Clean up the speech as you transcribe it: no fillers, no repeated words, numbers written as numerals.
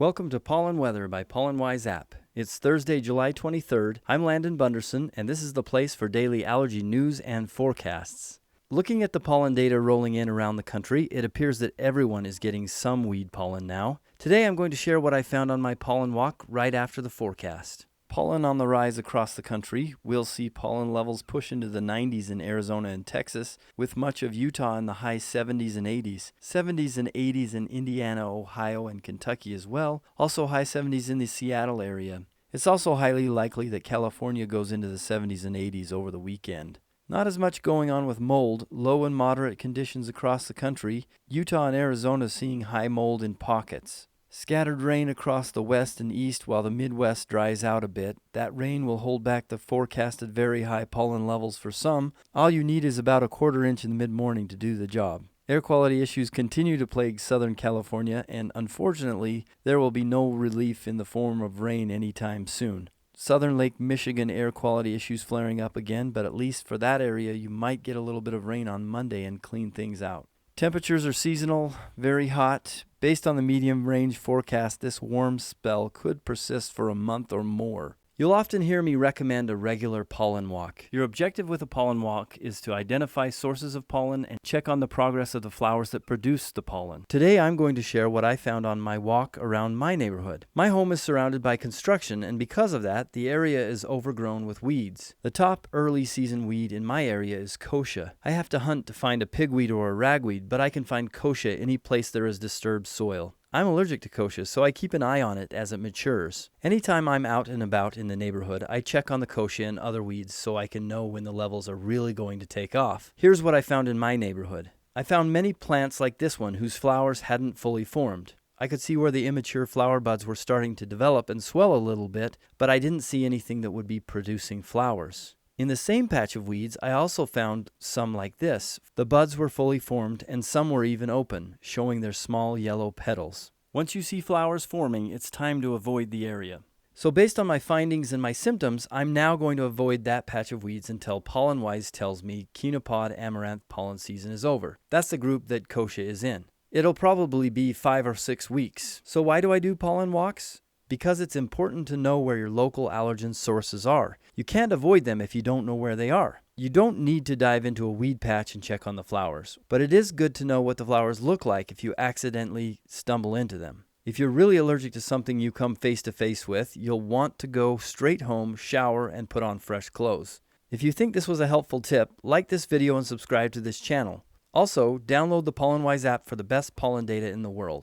Welcome to Pollen Weather by Pollen Wise App. It's Thursday, July 23rd. I'm Landon Bunderson, and this is the place for daily allergy news and forecasts. Looking at the pollen data rolling in around the country, it appears that everyone is getting some weed pollen now. Today I'm going to share what I found on my pollen walk right after the forecast. Pollen on the rise across the country. We'll see pollen levels push into the 90s in Arizona and Texas, with much of Utah in the high 70s and 80s. 70s and 80s in Indiana, Ohio, and Kentucky as well. Also high 70s in the Seattle area. It's also highly likely that California goes into the 70s and 80s over the weekend. Not as much going on with mold. Low and moderate conditions across the country. Utah and Arizona seeing high mold in pockets. Scattered rain across the west and east while the Midwest dries out a bit. That rain will hold back the forecasted very high pollen levels for some. All you need is about a quarter inch in the mid-morning to do the job. Air quality issues continue to plague Southern California, and unfortunately, there will be no relief in the form of rain anytime soon. Southern Lake Michigan air quality issues flaring up again, but at least for that area, you might get a little bit of rain on Monday and clean things out. Temperatures are seasonal, very hot. Based on the medium range forecast, this warm spell could persist for a month or more. You'll often hear me recommend a regular pollen walk. Your objective with a pollen walk is to identify sources of pollen and check on the progress of the flowers that produce the pollen. Today I'm going to share what I found on my walk around my neighborhood. My home is surrounded by construction, and because of that, the area is overgrown with weeds. The top early season weed in my area is kochia. I have to hunt to find a pigweed or a ragweed, but I can find kochia any place there is disturbed soil. I'm allergic to kochia, so I keep an eye on it as it matures. Anytime I'm out and about in the neighborhood, I check on the kochia and other weeds so I can know when the levels are really going to take off. Here's what I found in my neighborhood. I found many plants like this one whose flowers hadn't fully formed. I could see where the immature flower buds were starting to develop and swell a little bit, but I didn't see anything that would be producing flowers. In the same patch of weeds, I also found some like this. The buds were fully formed and some were even open, showing their small yellow petals. Once you see flowers forming, it's time to avoid the area. So based on my findings and my symptoms, I'm now going to avoid that patch of weeds until Pollen Wise tells me Chenopod amaranth pollen season is over. That's the group that kochia is in. It'll probably be 5 or 6 weeks. So why do I do pollen walks? Because it's important to know where your local allergen sources are. You can't avoid them if you don't know where they are. You don't need to dive into a weed patch and check on the flowers, but it is good to know what the flowers look like if you accidentally stumble into them. If you're really allergic to something you come face to face with, you'll want to go straight home, shower, and put on fresh clothes. If you think this was a helpful tip, like this video and subscribe to this channel. Also, download the Pollen Wise app for the best pollen data in the world.